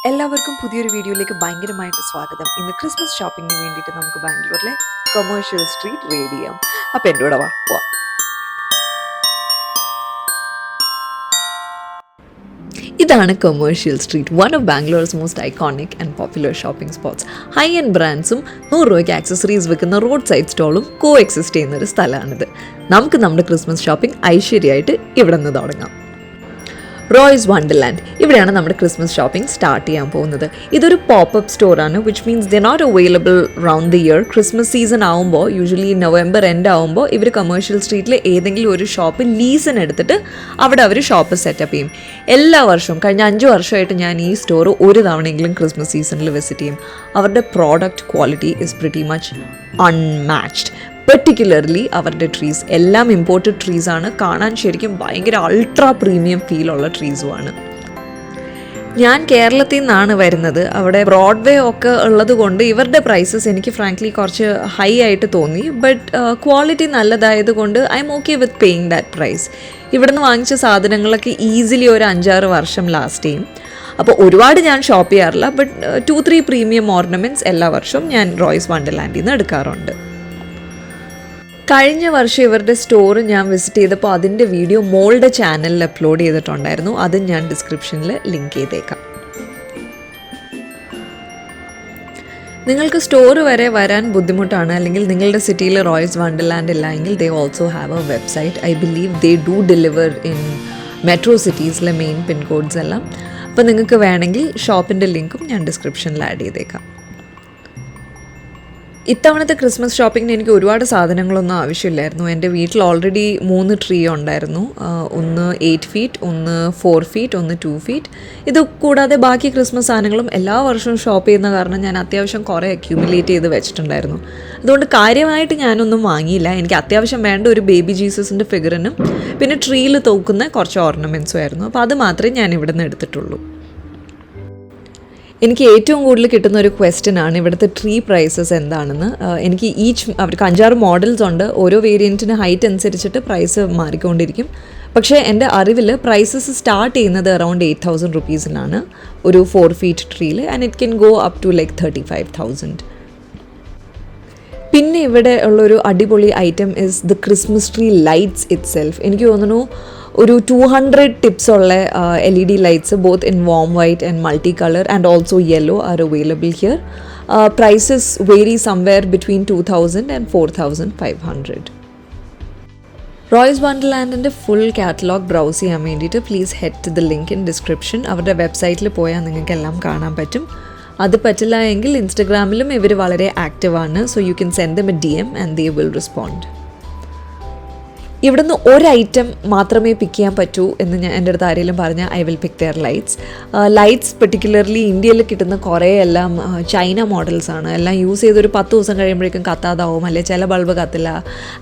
എല്ലാവർക്കും പുതിയൊരു വീഡിയോയിലേക്ക് ഭയങ്കരമായിട്ട് സ്വാഗതം. ഇന്ന് ക്രിസ്മസ് ഷോപ്പിങ്ങിന് വേണ്ടിയിട്ട് നമുക്ക് ബാംഗ്ലൂരിലെ കൊമേഴ്ഷ്യൽ സ്ട്രീറ്റ് റെയ്ഡ് ചെയ്യാം. അപ്പം എൻ്റെ കൂടെ പോവാം. ഇതാണ് commercial street, one of Bangalore's most iconic and popular shopping spots. High end ബ്രാൻഡ്സും 100 രൂപയ്ക്ക് ആക്സസറീസ് വെക്കുന്ന റോഡ് സൈഡ് സ്റ്റോളും കോ എക്സിസ്റ്റ് ചെയ്യുന്ന ഒരു സ്ഥലമാണിത്. നമുക്ക് നമ്മുടെ ക്രിസ്മസ് ഷോപ്പിംഗ് ഐശ്വര്യമായിട്ട് ഇവിടെ നിന്ന് തുടങ്ങാം. റോയ്സ് വണ്ടർലാൻഡ്, ഇവിടെയാണ് നമ്മുടെ ക്രിസ്മസ് ഷോപ്പിംഗ് സ്റ്റാർട്ട് ചെയ്യാൻ പോകുന്നത്. ഇതൊരു പോപ്പപ്പ് സ്റ്റോറാണ്, which means they not available round the year. Christmas season ആകുമ്പോൾ, യൂഷ്വലി നവംബർ എൻഡ് ആകുമ്പോൾ, ഇവർ കമേഴ്ഷ്യൽ സ്ട്രീറ്റിൽ ഏതെങ്കിലും ഒരു ഷോപ്പ് ലീസിന് എടുത്തിട്ട് അവിടെ അവർ ഷോപ്പ് സെറ്റപ്പ് ചെയ്യും. എല്ലാ വർഷവും കഴിഞ്ഞ 5 വർഷമായിട്ട് ഞാൻ ഈ സ്റ്റോർ ഒരു തവണയെങ്കിലും ക്രിസ്മസ് സീസണിൽ വിസിറ്റ് ചെയ്യും. അവരുടെ product quality is pretty much unmatched. Particularly അവരുടെ ട്രീസ് എല്ലാം ഇമ്പോർട്ടഡ് ട്രീസാണ്. കാണാൻ ശരിക്കും ഭയങ്കര അൾട്രാ പ്രീമിയം ഫീലുള്ള ട്രീസുമാണ്. ഞാൻ കേരളത്തിൽ നിന്നാണ് വരുന്നത്. അവിടെ ബ്രോഡ്വേ ഒക്കെ ഉള്ളത് കൊണ്ട് ഇവരുടെ പ്രൈസസ് എനിക്ക് ഫ്രാങ്ക്ലി കുറച്ച് ഹൈ ആയിട്ട് തോന്നി. ബട്ട് ക്വാളിറ്റി നല്ലതായത് കൊണ്ട് I am okay with paying that price. ഇവിടുന്ന് വാങ്ങിച്ച സാധനങ്ങളൊക്കെ ഈസിലി ഒരു 5-6 വർഷം ലാസ്റ്റ് ചെയ്യും. അപ്പോൾ ഒരുപാട് ഞാൻ ഷോപ്പ് ചെയ്യാറില്ല. ബട്ട് 2-3 പ്രീമിയം ഓർണമെൻറ്റ്സ് എല്ലാ വർഷവും ഞാൻ റോയ്സ് വണ്ടർലാൻഡിൽ നിന്ന് എടുക്കാറുണ്ട്. കഴിഞ്ഞ വർഷം ഇവരുടെ സ്റ്റോർ ഞാൻ വിസിറ്റ് ചെയ്തപ്പോൾ അതിൻ്റെ വീഡിയോ മോളുടെ ചാനലിൽ അപ്ലോഡ് ചെയ്തിട്ടുണ്ടായിരുന്നു. അതും ഞാൻ ഡിസ്ക്രിപ്ഷനിൽ ലിങ്ക് ചെയ്തേക്കാം. നിങ്ങൾക്ക് സ്റ്റോർ വരെ വരാൻ ബുദ്ധിമുട്ടാണ്, അല്ലെങ്കിൽ നിങ്ങളുടെ സിറ്റിയിൽ റോയ്സ് വണ്ടർലാൻഡ് ഇല്ല എങ്കിൽ they also have a website. I believe they do deliver in metro സിറ്റീസിലെ മെയിൻ പിൻകോഡ്സ് എല്ലാം. അപ്പോൾ നിങ്ങൾക്ക് വേണമെങ്കിൽ ഷോപ്പിൻ്റെ ലിങ്കും ഞാൻ ഡിസ്ക്രിപ്ഷനിൽ ആഡ് ചെയ്തേക്കാം. ഇത്തവണത്തെ ക്രിസ്മസ് ഷോപ്പിങ്ങിന് എനിക്ക് ഒരുപാട് സാധനങ്ങളൊന്നും ആവശ്യമില്ലായിരുന്നു. എൻ്റെ വീട്ടിൽ ഓൾറെഡി 3 ട്രീ ഉണ്ടായിരുന്നു. ഒന്ന് 8 ഫീറ്റ്, ഒന്ന് 4 ഫീറ്റ്, ഒന്ന് 2 ഫീറ്റ്. ഇത് കൂടാതെ ബാക്കി ക്രിസ്മസ് സാധനങ്ങളും എല്ലാ വർഷവും ഷോപ്പ് ചെയ്യുന്ന കാരണം ഞാൻ അത്യാവശ്യം കുറേ അക്യൂമുലേറ്റ് ചെയ്ത് വെച്ചിട്ടുണ്ടായിരുന്നു. അതുകൊണ്ട് കാര്യമായിട്ട് ഞാനൊന്നും വാങ്ങിയില്ല. എനിക്ക് അത്യാവശ്യം വേണ്ട ഒരു ബേബി ജീസസിൻ്റെ ഫിഗറിനും പിന്നെ ട്രീയിൽ തൂക്കുന്ന കുറച്ച് ഓർണമെൻറ്റ്സും ആയിരുന്നു. അപ്പോൾ അത് മാത്രമേ ഞാൻ ഇവിടെ നിന്ന് എടുത്തിട്ടുള്ളൂ. എനിക്ക് ഏറ്റവും കൂടുതൽ കിട്ടുന്ന ഒരു ക്വസ്റ്റ്യൻ ആണ് ഇവിടുത്തെ ട്രീ പ്രൈസസ് എന്താണെന്ന്. എനിക്ക് അവർക്ക് 5-6 മോഡൽസ് ഉണ്ട്. ഓരോ വേരിയൻറ്റിന് ഹൈറ്റ് അനുസരിച്ചിട്ട് പ്രൈസ് മാറിക്കൊണ്ടിരിക്കും. പക്ഷേ എൻ്റെ അറിവിൽ പ്രൈസസ് സ്റ്റാർട്ട് ചെയ്യുന്നത് അറൗണ്ട് 8,000 റുപ്പീസിലാണ് ഒരു 4 ഫീറ്റ് ട്രീയിൽ, and it can go up to like 35,000. പിന്നെ ഇവിടെ ഉള്ളൊരു അടിപൊളി item is the Christmas tree lights ഇറ്റ് സെൽഫ്. എനിക്ക് തോന്നുന്നു ഒരു 200 ടിപ്സ് ഉള്ള LED lights both in warm white and multi colour and also yellow are available here. Prices vary somewhere between 2,000 and 4,500. Roy's വണ്ടർലാൻഡിൻ്റെ ഫുൾ കാറ്റലോഗ് ബ്രൗസ് ചെയ്യാൻ വേണ്ടിയിട്ട് please head to the link in description. അവരുടെ വെബ്സൈറ്റിൽ പോയാൽ നിങ്ങൾക്ക് എല്ലാം കാണാൻ പറ്റും. അത് പറ്റില്ല എങ്കിൽ ഇൻസ്റ്റഗ്രാമിലും ഇവർ വളരെ ആക്റ്റീവാണ്. So you can send them a DM and they will respond. ഇവിടുന്ന് ഒരു ഐറ്റം മാത്രമേ പിക്ക് ചെയ്യാൻ പറ്റൂ എന്ന് ഞാൻ എൻ്റെ അടുത്ത് ആരെങ്കിലും പറഞ്ഞാൽ I will pick their lights. Lights particularly ഇന്ത്യയിൽ കിട്ടുന്ന കുറേ എല്ലാം ചൈന മോഡൽസാണ്. എല്ലാം യൂസ് ചെയ്തൊരു 10 ദിവസം കഴിയുമ്പോഴേക്കും കത്താതാവും, അല്ലെങ്കിൽ ചില ബൾബ് കത്തില്ല,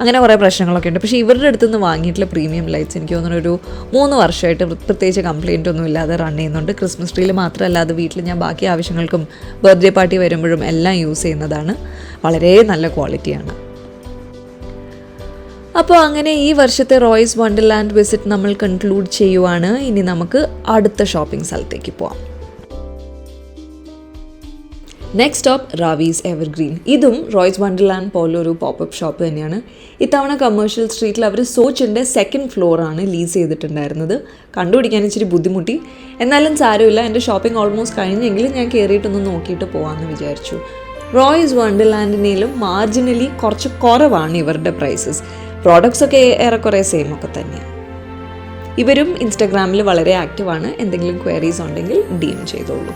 അങ്ങനെ കുറേ പ്രശ്നങ്ങളൊക്കെ ഉണ്ട്. പക്ഷേ ഇവരുടെ അടുത്ത് നിന്ന് വാങ്ങിയിട്ടുള്ള പ്രീമിയം ലൈറ്റ്സ് എനിക്ക് തോന്നുന്നു ഒരു 3 വർഷമായിട്ട് പ്രത്യേകിച്ച് കംപ്ലയിൻ്റ് ഒന്നും ഇല്ലാതെ റൺ ചെയ്യുന്നുണ്ട്. ക്രിസ്മസ് ട്രീയിൽ മാത്രമല്ല, അത് വീട്ടിൽ ഞാൻ ബാക്കി ആവശ്യങ്ങൾക്കും ബർത്ത്ഡേ പാർട്ടി വരുമ്പോഴും എല്ലാം യൂസ് ചെയ്യുന്നതാണ്. വളരെ നല്ല ക്വാളിറ്റിയാണ്. അപ്പോൾ അങ്ങനെ ഈ വർഷത്തെ റോയ്സ് വണ്ടർലാൻഡ് വിസിറ്റ് നമ്മൾ കൺക്ലൂഡ് ചെയ്യുവാണ്. ഇനി നമുക്ക് അടുത്ത ഷോപ്പിംഗ് സ്ഥലത്തേക്ക് പോവാം. Next stop Raviz evergreen. ഇതും റോയ്സ് വണ്ടർലാൻഡ് പോലൊരു പോപ്പപ്പ് ഷോപ്പ് തന്നെയാണ്. ഇത്തവണ കമേഴ്ഷ്യൽ സ്ട്രീറ്റിൽ അവർ സോച്ചിൻ്റെ 2nd ഫ്ലോറാണ് ലീസ് ചെയ്തിട്ടുണ്ടായിരുന്നത്. കണ്ടുപിടിക്കാൻ ഇച്ചിരി ബുദ്ധിമുട്ടി, എന്നാലും സാരമില്ല. എൻ്റെ ഷോപ്പിംഗ് ഓൾമോസ്റ്റ് കഴിഞ്ഞെങ്കിലും ഞാൻ കയറിയിട്ടൊന്ന് നോക്കിയിട്ട് പോകാമെന്ന് വിചാരിച്ചു. റോയ്സ് വണ്ടർലാൻഡിനേലും മാർജിനലി കുറച്ച് കുറവാണ് ഇവരുടെ പ്രൈസസ്. പ്രോഡക്ട്സ് ഒക്കെ ഏറെക്കുറെ സെയിം ഒക്കെ തന്നെയാണ്. ഇവരും ഇൻസ്റ്റാഗ്രാമിൽ വളരെ ആക്റ്റീവാണ്. എന്തെങ്കിലും ക്വയറീസ് ഉണ്ടെങ്കിൽ DM ചെയ്തോളൂ.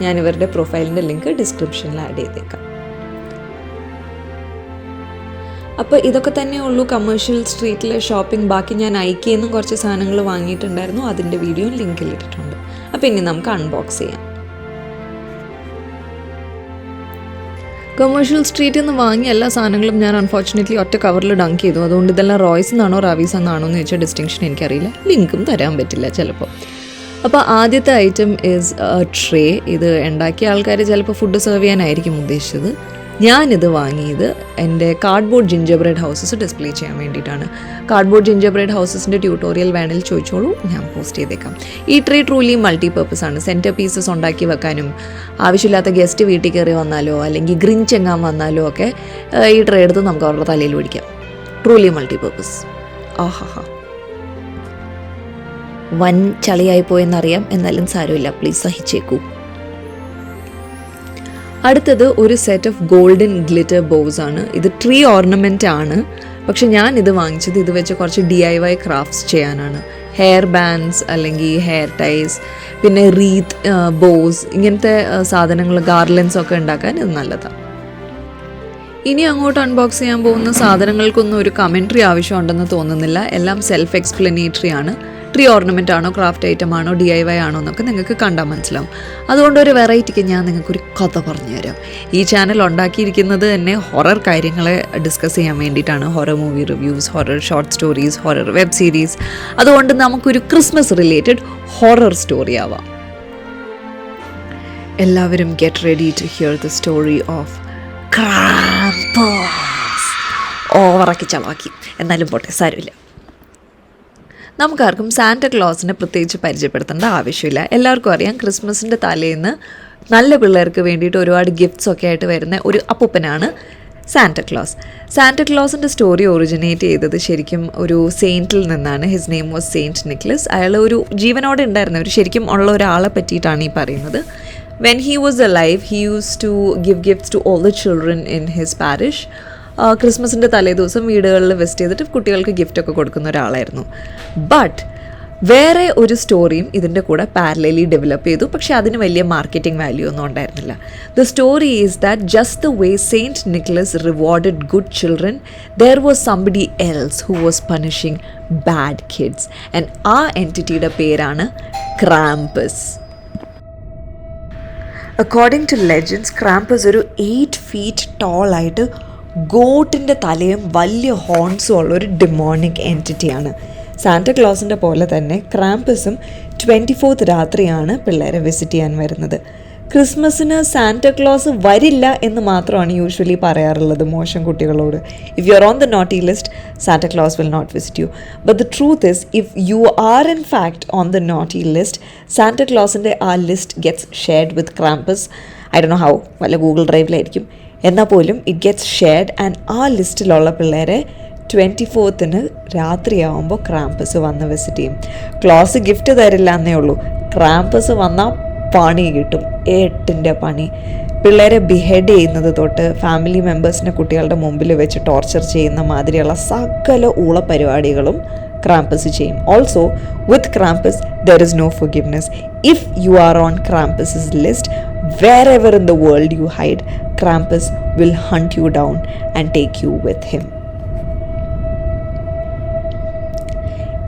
ഞാൻ ഇവരുടെ പ്രൊഫൈലിൻ്റെ ലിങ്ക് ഡിസ്ക്രിപ്ഷനിൽ ആഡ് ചെയ്തേക്കാം. അപ്പോൾ ഇതൊക്കെ തന്നെ ഉള്ളൂ കമേഴ്ഷ്യൽ സ്ട്രീറ്റിലെ ഷോപ്പിംഗ്. ബാക്കി ഞാൻ IKEA നിന്നും കുറച്ച് സാധനങ്ങൾ വാങ്ങിയിട്ടുണ്ടായിരുന്നു. അതിൻ്റെ വീഡിയോ ലിങ്കിൽ ഇട്ടിട്ടുണ്ട്. അപ്പോൾ ഇനി നമുക്ക് അൺബോക്സ് ചെയ്യാം. കമേഴ്ഷ്യൽ സ്ട്രീറ്റിൽ നിന്ന് വാങ്ങിയ എല്ലാ സാധനങ്ങളും ഞാൻ അൺഫോർച്ചുനേറ്റ്ലി ഒറ്റ കവറിൽ ഡങ്ക് ചെയ്തു. അതുകൊണ്ട് ഇതെല്ലാം റോയ്സ് എന്നാണോ റാവീസ് എന്നാണോ എന്ന് ചോദിച്ചാൽ ഡിസ്റ്റിങ്ഷൻ എനിക്കറിയില്ല. ലിങ്കും തരാൻ പറ്റില്ല ചിലപ്പോൾ. അപ്പോൾ ആദ്യത്തെ ഐറ്റം ഈസ് ട്രേ. ഇത് ഉണ്ടാക്കിയ ആൾക്കാർ ചിലപ്പോൾ ഫുഡ് സെർവ് ചെയ്യാനായിരിക്കും ഉദ്ദേശിച്ചത്. ഞാനിത് വാങ്ങിയത് എൻ്റെ cardboard ginger bread houses display ചെയ്യാൻ വേണ്ടിയിട്ടാണ്. കാർഡ്ബോർഡ് ജിഞ്ചർ ബ്രെഡ് ഹൗസസിൻ്റെ ട്യൂട്ടോറിയൽ വേണേൽ ചോദിച്ചോളൂ, ഞാൻ പോസ്റ്റ് ചെയ്തേക്കാം. ഈ ട്രേ ട്രൂലി മൾട്ടിപർപ്പസ് ആണ്. സെൻറ്റർ പീസസ് ഉണ്ടാക്കി വെക്കാനും ആവശ്യമില്ലാത്ത ഗസ്റ്റ് വീട്ടിൽ കയറി വന്നാലോ അല്ലെങ്കിൽ ഗ്രിഞ്ച് എങ്ങാൻ വന്നാലോ ഒക്കെ ഈ ട്രേ എടുത്ത് നമുക്ക് അവരുടെ തലയിൽ പിടിക്കാം. Truly multipurpose. ആഹാ, വൻ ചളിയായി പോയെന്നറിയാം, എന്നാലും സാരമില്ല, പ്ലീസ് സഹിച്ചേക്കൂ. അടുത്തത് ഒരു set of golden glitter boss ആണ്. ഇത് ട്രീ ഓർണമെൻ്റ് ആണ്, പക്ഷെ ഞാൻ ഇത് വാങ്ങിച്ചത് ഇത് വെച്ച് കുറച്ച് DIY ക്രാഫ്റ്റ്സ് ചെയ്യാനാണ്. ഹെയർ ബാൻഡ്സ് അല്ലെങ്കിൽ ഹെയർ ടൈസ്, പിന്നെ റീത്ത് ബോസ്, ഇങ്ങനത്തെ സാധനങ്ങൾ, ഗാർലൻസ് ഒക്കെ ഉണ്ടാക്കാൻ ഇത് നല്ലതാണ്. ഇനി അങ്ങോട്ട് അൺബോക്സ് ചെയ്യാൻ പോകുന്ന സാധനങ്ങൾക്കൊന്നും ഒരു കമൻട്രി ആവശ്യമുണ്ടെന്ന് തോന്നുന്നില്ല. എല്ലാം സെൽഫ് എക്സ്പ്ലനേറ്ററി ആണ്. ട്രീ ഓർണമെൻ്റ് ആണോ, ക്രാഫ്റ്റ് ഐറ്റം ആണോ, DIY ആണോ എന്നൊക്കെ നിങ്ങൾക്ക് കണ്ടാൽ മനസ്സിലാവും. അതുകൊണ്ട് ഒരു വെറൈറ്റിക്ക് ഞാൻ നിങ്ങൾക്കൊരു കഥ പറഞ്ഞുതരാം. ഈ ചാനൽ ഉണ്ടാക്കിയിരിക്കുന്നത് തന്നെ ഹൊറർ കാര്യങ്ങളെ ഡിസ്കസ് ചെയ്യാൻ വേണ്ടിയിട്ടാണ്. Horror movie reviews, horror short stories, horror web series. അതുകൊണ്ട് നമുക്കൊരു ക്രിസ്മസ് റിലേറ്റഡ് ഹൊറർ സ്റ്റോറി ആവാം. എല്ലാവരും get ready to hear the story of Krampus. ഓവറാക്കി ചളവാക്കി, എന്നാലും പോട്ടെ, സാരമില്ല. നമുക്കാർക്കും സാന്റക്ലോസിനെ പ്രത്യേകിച്ച് പരിചയപ്പെടുത്തേണ്ട ആവശ്യമില്ല. എല്ലാവർക്കും അറിയാം, ക്രിസ്മസിൻ്റെ തലേന്ന് നല്ല പിള്ളേർക്ക് വേണ്ടിയിട്ട് ഒരുപാട് ഗിഫ്റ്റ്സ് ഒക്കെ ആയിട്ട് വരുന്ന ഒരു അപ്പൂപ്പനാണ് സാന്റക്ലോസ്. സാന്റക്ലോസിൻ്റെ സ്റ്റോറി ഒറിജിനേറ്റ് ചെയ്തത് ശരിക്കും ഒരു സെയിൻറ്റിൽ നിന്നാണ്. His name was saint Nicholas. അയാൾ ഒരു ജീവനോടെ ഉണ്ടായിരുന്ന ഒരു ശരിക്കും ഉള്ള ഒരാളെ പറ്റിയിട്ടാണ് ഈ പറയുന്നത്. When he was alive, he used to give gifts to all the children in his parish. ക്രിസ്മസിൻ്റെ തലേ ദിവസം വീടുകളിൽ വിസിറ്റ് ചെയ്തിട്ട് കുട്ടികൾക്ക് ഗിഫ്റ്റൊക്കെ കൊടുക്കുന്ന ഒരാളായിരുന്നു. ബട്ട് വേറെ ഒരു സ്റ്റോറിയും ഇതിൻ്റെ കൂടെ പാരലലി ഡെവലപ്പ് ചെയ്തു. പക്ഷേ അതിന് വലിയ മാർക്കറ്റിംഗ് വാല്യൂ ഒന്നും ഉണ്ടായിരുന്നില്ല. The story is that just the way saint Nicholas rewarded good children, there was somebody else who was punishing bad kids. And ആ എൻറ്റിറ്റിയുടെ പേരാണ് ക്രാംപസ്. അക്കോർഡിംഗ് ടു ലെജൻഡ്സ്, ക്രാംപസ് ഒരു 8 feet tall ആയിട്ട് ഗോട്ടിൻ്റെ തലയും വലിയ ഹോൺസും ഉള്ള ഒരു ഡിമോണിക് എൻറ്റിറ്റിയാണ്. സാന്റക്ലോസിൻ്റെ പോലെ തന്നെ ക്രാംപസും 24th രാത്രിയാണ് പിള്ളേരെ വിസിറ്റ് ചെയ്യാൻ വരുന്നത്. ക്രിസ്മസിന് സാന്റക്ലോസ് വരില്ല എന്ന് മാത്രമാണ് യൂഷ്വലി പറയാറുള്ളത് മോശം കുട്ടികളോട്. If you are on the naughty list, Santa Claus will not visit you. But the truth is, if you are in fact on the naughty list, സാന്റക്ലോസിൻ്റെ ആ list gets shared with Krampus. I don't know how, വല്ല Google ഡ്രൈവിലായിരിക്കും. എന്നാൽ പോലും it gets shared. And ആ ലിസ്റ്റിലുള്ള പിള്ളേരെ 24th രാത്രിയാവുമ്പോൾ ക്രാംപസ് വന്ന് വിസിറ്റ് ചെയ്യും. ക്ലോസ് ഗിഫ്റ്റ് തരില്ല എന്നേ ഉള്ളൂ, ക്രാംപസ് വന്നാൽ പണി കിട്ടും, 8ന്റെ പണി. പിള്ളേരെ ബിഹെഡ് ചെയ്യുന്നത് തൊട്ട് ഫാമിലി മെമ്പേഴ്സിനെ കുട്ടികളുടെ മുമ്പിൽ വെച്ച് ടോർച്ചർ ചെയ്യുന്ന മാതിരിയുള്ള സകല ഊള പരിപാടികളും ക്രാംപസ് ചെയ്യും. Also with Krampus there is no forgiveness. If you are on Krampus's list, wherever in the world you hide, Krampus will hunt you down and take you with him.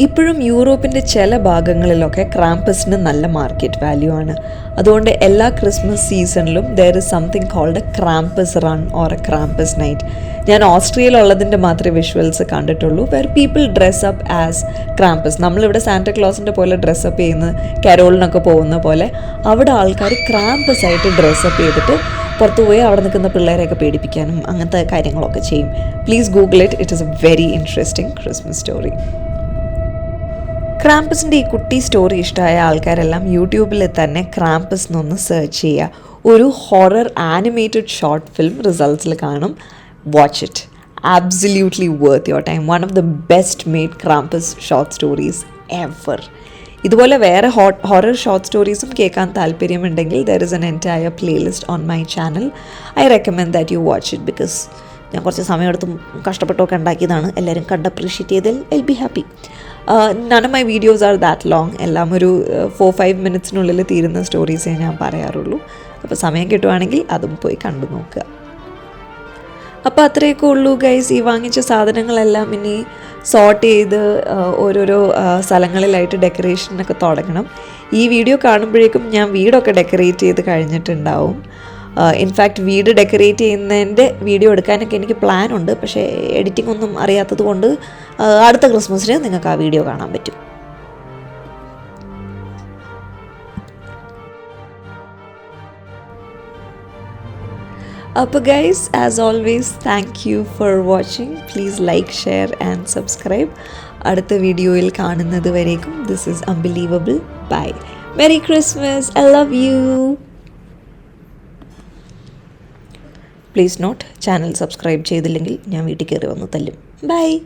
ഇപ്പോഴും യൂറോപ്പിൻ്റെ ചില ഭാഗങ്ങളിലൊക്കെ ക്രാംപസിന് നല്ല market value ആണ്. അതുകൊണ്ട് എല്ലാ Christmas സീസണിലും there is something called a Krampus run or a Krampus night. ഞാൻ ഓസ്ട്രിയയിലുള്ളതിൻ്റെ മാത്രമേ വിഷ്വൽസ് കണ്ടിട്ടുള്ളൂ. Where people dress up as Krampus. നമ്മളിവിടെ സാന്റക്ലോസിൻ്റെ പോലെ ഡ്രസ്സപ്പ് ചെയ്യുന്ന, കരോളിനൊക്കെ പോകുന്ന പോലെ അവിടെ ആൾക്കാർ ക്രാംപസ് ആയിട്ട് ഡ്രസ്സപ്പ് ചെയ്തിട്ട് പുറത്തു പോയി അവിടെ നിൽക്കുന്ന പിള്ളേരെയൊക്കെ പേടിപ്പിക്കാനും അങ്ങനത്തെ കാര്യങ്ങളൊക്കെ ചെയ്യും. Please Google it. It is a very interesting Christmas story. ക്രാംപസിൻ്റെ ഈ കുട്ടി സ്റ്റോറി ഇഷ്ടമായ ആൾക്കാരെല്ലാം യൂട്യൂബിൽ തന്നെ ക്രാംപസ് എന്നൊന്ന് സെർച്ച് ചെയ്യുക. ഒരു ഹൊറർ ആനിമേറ്റഡ് ഷോർട്ട് ഫിലിം റിസൾട്ട്സിൽ കാണും. Watch it. Absolutely worth your time. One of the best made Krampus short stories ever. ഇതുപോലെ വേറെ ഹൊറർ ഷോർട്ട് സ്റ്റോറീസും കേൾക്കാൻ താല്പര്യമുണ്ടെങ്കിൽ there is an entire playlist on my channel. I recommend that you watch it. Because ഞാൻ കുറച്ച് സമയമെടുത്തും കഷ്ടപ്പെട്ടൊക്കെ ഉണ്ടാക്കിയതാണ്. എല്ലാവരും കണ്ട് അപ്രീഷിയേറ്റ് ചെയ്താൽ I be happy. None of my videos are that long. എല്ലാം ഒരു 4-5 minutesനുള്ളിൽ തീരുന്ന സ്റ്റോറീസേ ഞാൻ പറയാറുള്ളൂ. അപ്പോൾ സമയം കിട്ടുവാണെങ്കിൽ അതും പോയി കണ്ടു നോക്കുക. അപ്പോൾ അത്രയൊക്കെ ഉള്ളൂ ഗൈസ്. ഈ വാങ്ങിച്ച സാധനങ്ങളെല്ലാം ഇനി സോർട്ട് ചെയ്ത് ഓരോരോ സ്ഥലങ്ങളിലായിട്ട് ഡെക്കറേഷനൊക്കെ തുടങ്ങണം. ഈ വീഡിയോ കാണുമ്പോഴേക്കും ഞാൻ വീടൊക്കെ ഡെക്കറേറ്റ് ചെയ്ത് കഴിഞ്ഞിട്ടുണ്ടാവും. ഇൻഫാക്റ്റ് വീട് ഡെക്കറേറ്റ് ചെയ്യുന്നതിൻ്റെ വീഡിയോ എടുക്കാനൊക്കെ എനിക്ക് പ്ലാൻ ഉണ്ട്. പക്ഷേ എഡിറ്റിംഗ് ഒന്നും അറിയാത്തത് കൊണ്ട് അടുത്ത ക്രിസ്മസിന് നിങ്ങൾക്ക് ആ വീഡിയോ കാണാൻ പറ്റും. അപ്പോൾ guys, as always, thank you for watching. Please like, share and subscribe. അടുത്ത വീഡിയോയിൽ കാണുന്നത് വരേക്കും this is unbelievable. Bye. Merry Christmas. I love you. Please note, channel subscribe ചെയ്തില്ലെങ്കിൽ ഞാൻ വീട്ടിൽ കയറി വന്ന് തല്ലും. ബൈ.